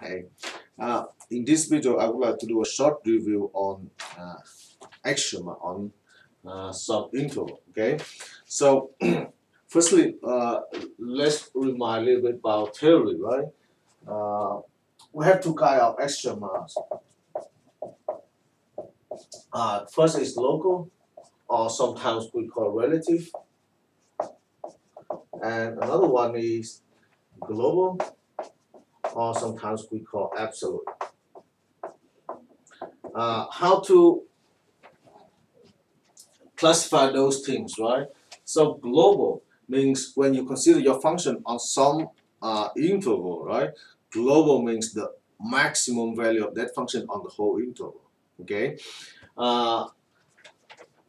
Hey, in this video, I would like to do a short review on extrema on some interval. Okay, so firstly, let's remind a little bit about theory, right? Uh, we have two kind of extremas. First is local, or sometimes we call relative, and another one is global, or sometimes we call absolute. How to classify those things, right? So global means when you consider your function on some interval, right? Global means the maximum value of that function on the whole interval. Okay, uh,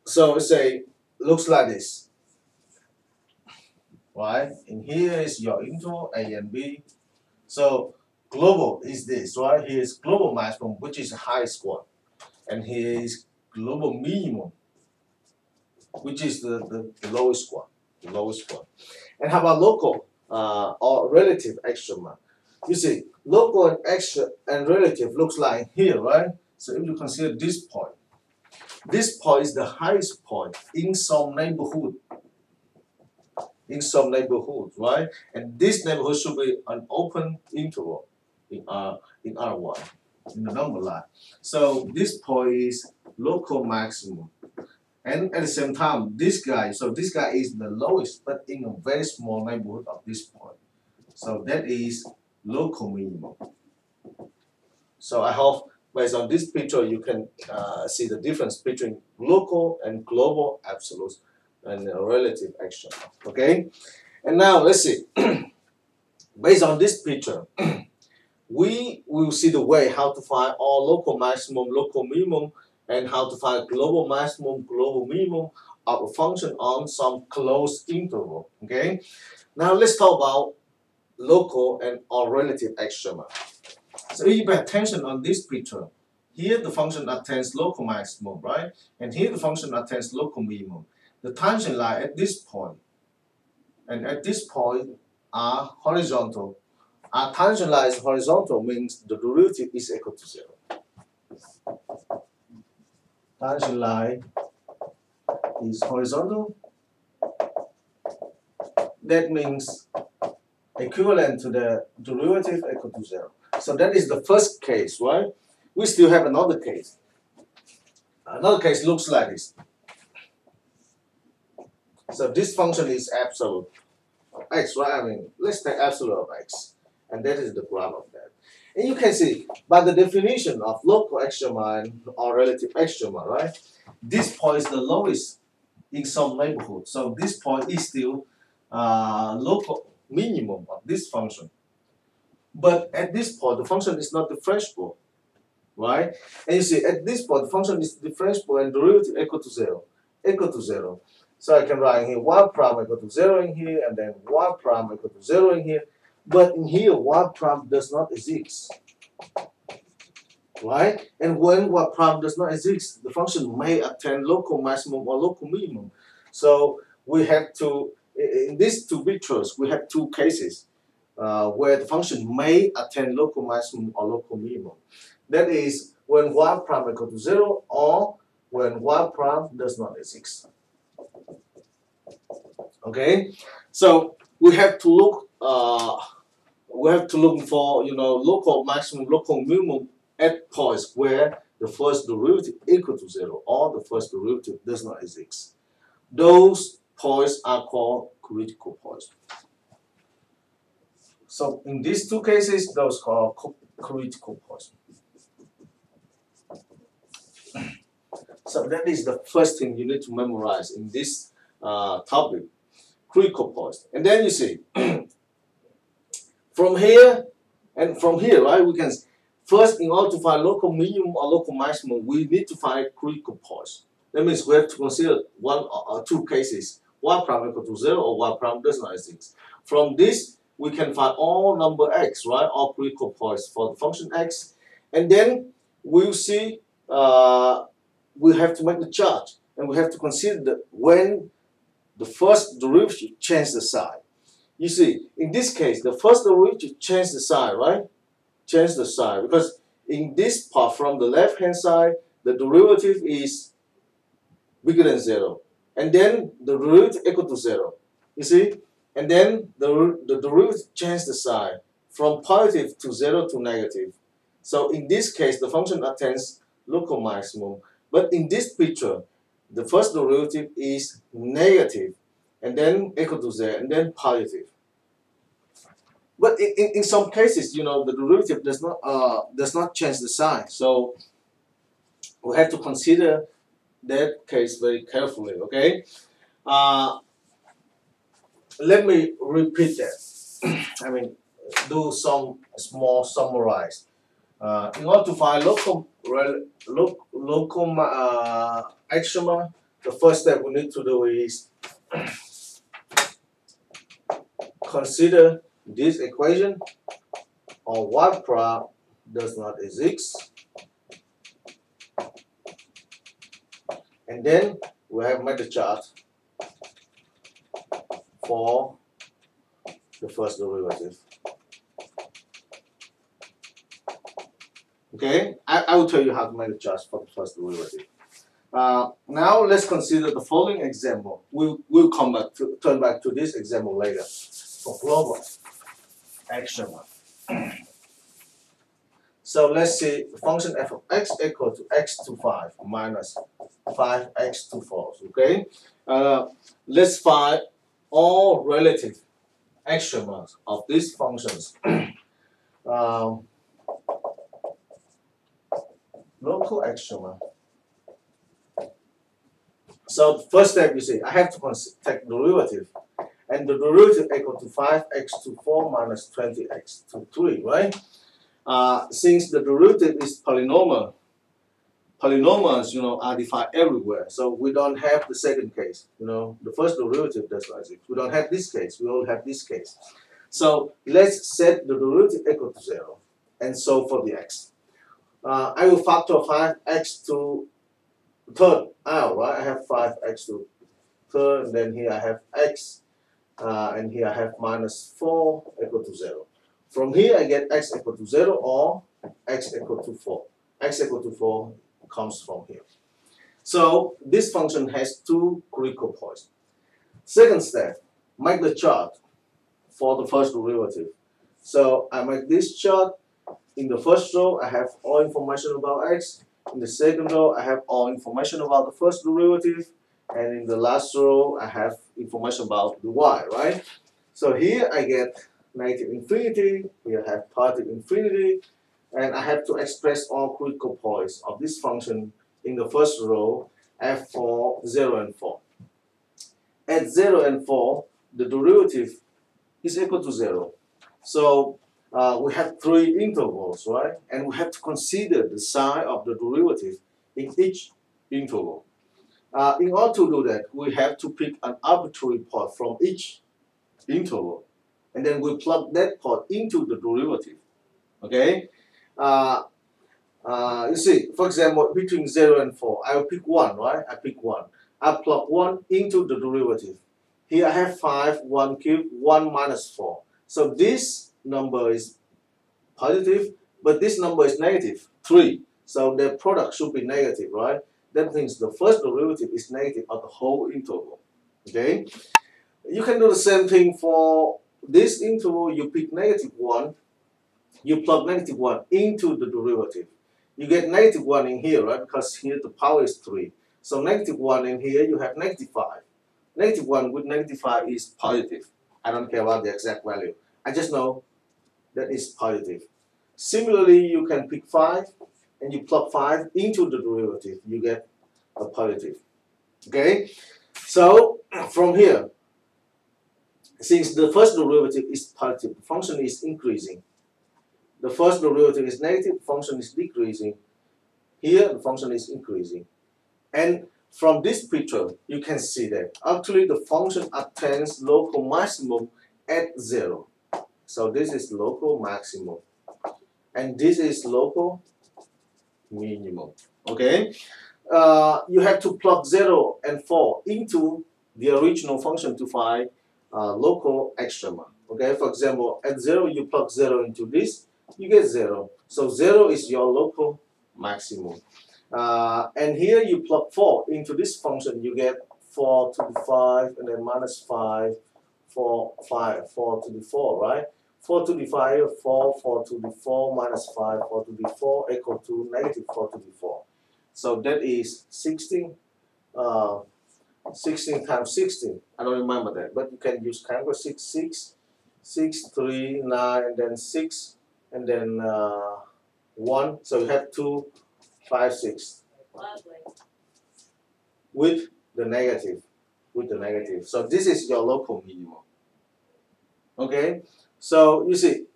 so let's say looks like this, right? And here is your interval A and B. So global is this, right? Here is global maximum, which is the highest one, and here is global minimum, which is the lowest one, the lowest one. And how about local or relative extrema? You see, local and extra and relative looks like here, right? So if you consider this point is the highest point in some neighborhood, right? And this neighborhood should be an open interval in R1, in the number line. So this point is local maximum. And at the same time, this guy is the lowest, but in a very small neighborhood of this point. So that is local minimum. So I hope based on this picture, you can see the difference between local and global absolutes and relative extrema. Okay? And now let's see. Based on this picture, we will see the way how to find all local maximum, local minimum, and how to find global maximum, global minimum of a function on some closed interval. Okay. Now let's talk about local and or relative extrema. So if you pay attention on this picture, here the function attains local maximum, right? And here the function attains local minimum. The tangent line at this point and at this point are horizontal. Our tangent line is horizontal means the derivative is equal to 0. Tangent line is horizontal. That means equivalent to the derivative equal to 0. So that is the first case, right? We still have another case. Another case looks like this. So this function is absolute x, right? I mean, let's take absolute of x. And that is the graph of that. And you can see by the definition of local extrema or relative extrema, right? This point is the lowest in some neighborhood. So this point is still local minimum of this function. But at this point, the function is not differentiable, right? And you see, at this point, the function is differentiable and derivative equal to 0. Equal to 0. So I can write here y prime equal to 0 in here, and then y prime equal to 0 in here. But in here, y prime does not exist, right? And when y prime does not exist, the function may attain local maximum or local minimum. So we have to, in these two pictures, we have two cases where the function may attain local maximum or local minimum. That is when y prime equal to 0 or when y prime does not exist. Okay, so we have to look for local maximum, local minimum at points where the first derivative equal to 0 or the first derivative does not exist. Those points are called critical points. So in these two cases, those are called critical points. So that is the first thing you need to memorize in this topic. Critical points. And then you see, from here and from here, right, we can first, in order to find local minimum or local maximum, we need to find critical points. That means we have to consider one or two cases, y prime equal to 0 or y prime does not exist. From this, we can find all number x, right, all critical points for the function x. And then we'll see, we have to make the chart, and we have to consider when the first derivative changes the sign. You see, in this case, the first derivative changes the sign, right? change the sign, because in this part from the left hand side, the derivative is bigger than 0, and then the derivative equal to 0. You see, and then the derivative change the sign from positive to 0 to negative. So in this case, the function attains local maximum. But in this picture, the first derivative is negative, and then equal to 0, and then positive. But in some cases, you know, the derivative does not change the sign. So we have to consider that case very carefully. Okay. Let me repeat that. I mean, do some small summarize. In order to find local extrema, the first step we need to do is consider this equation on y prime does not exist, and then we have made the chart for the first derivative. Okay, I will tell you how to make the chart for the first derivative. Now let's consider the following example. We'll turn back to this example later for global extrema. So let's see the function f of x equal to x to 5 minus 5x to 4. Okay, let's find all relative extremas of these functions. Local extrema. So the first step, you see, I have to take derivative, and the derivative equal to 5x to 4 minus 20x to 3, right? Since the derivative is polynomial, polynomials, you know, are defined everywhere. So we don't have the second case, you know, the first derivative does not exist. We don't have this case, we only have this case. So let's set the derivative equal to 0, and solve for the x. I will factor 5x to third out, right? I have 5x to third, and then here I have x, and here I have minus 4 equal to 0. From here I get x equal to 0 or x equal to 4. X equal to 4 comes from here. So this function has two critical points. Second step, make the chart for the first derivative. So I make this chart. In the first row, I have all information about x. In the second row, I have all information about the first derivative. And in the last row, I have information about the y, right? So here I get negative infinity, here I have positive infinity, and I have to express all critical points of this function in the first row, f for 0 and 4. At 0 and 4, the derivative is equal to 0. So we have three intervals, right? And we have to consider the sign of the derivative in each interval. In order to do that, we have to pick an arbitrary point from each interval, and then we plug that point into the derivative. Okay? You see, for example, between 0 and 4, I will pick 1, right? I pick 1. I plug 1 into the derivative. Here I have 5, 1 cubed, 1 minus 4. So this number is positive, but this number is negative, 3. So the product should be negative, right? That means the first derivative is negative of the whole interval. Okay? You can do the same thing for this interval. You pick negative 1, you plug negative 1 into the derivative. You get negative 1 in here, right? Because here the power is 3. So negative 1 in here, you have negative 5. Negative 1 with negative 5 is positive. I don't care about the exact value. I just know that is positive. Similarly, you can pick 5 and you plug 5 into the derivative. You get a positive. Okay? So from here, since the first derivative is positive, the function is increasing. The first derivative is negative, the function is decreasing. Here, the function is increasing. And from this picture, you can see that actually the function attains local maximum at 0. So this is local maximum. And this is local minimum. Okay? You have to plug 0 and 4 into the original function to find local extrema. Okay? For example, at 0, you plug 0 into this. you get 0. So 0 is your local maximum. And here you plug 4 into this function, you get 4 to the 5 and then minus 5, 4 to the 4, right? 4 to the 5, 4 to the 4 minus 5, 4 to the 4 equal to negative 4 to the 4. So that is 16, 16 times 16. I don't remember that, but you can use calculator 6, 3, 9, and then 6, and then 1. So you have 2, 5, 6 with the negative. So this is your local minimum. Okay, so you see,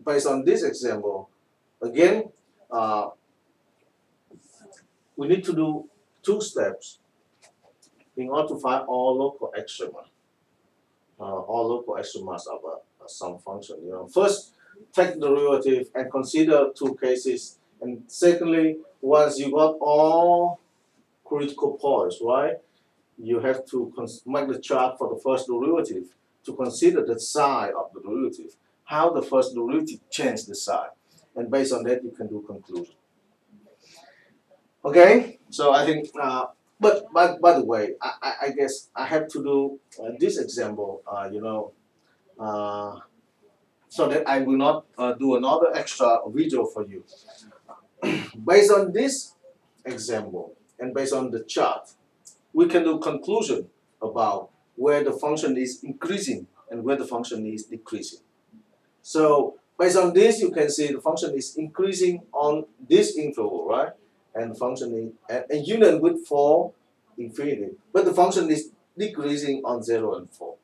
based on this example, again, we need to do 2 steps in order to find all local extrema. All local extremas of some function. First, take the derivative and consider 2 cases. And secondly, once you got all critical points, right, you have to make the chart for the first derivative to consider the sign of the derivative, how the first derivative changed the sign, and based on that you can do conclusion. Okay, so I think, but by the way, I guess I have to do this example, so that I will not do another extra video for you. Based on this example and based on the chart, we can do conclusion about where the function is increasing and where the function is decreasing. So based on this, you can see the function is increasing on this interval, right? And the function is a union with 4 infinity, but the function is decreasing on 0 and 4.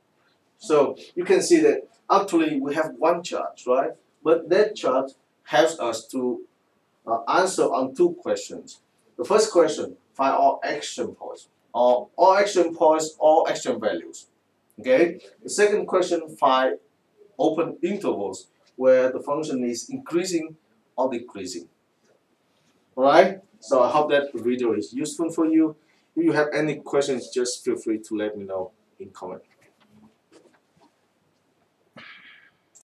So you can see that actually we have one chart, right? But that chart helps us to answer on 2 questions. The first question, find all extreme points, all extreme points, all extreme values. Okay. The second question, find open intervals where the function is increasing or decreasing. Alright? So I hope that video is useful for you. If you have any questions, just feel free to let me know in comment.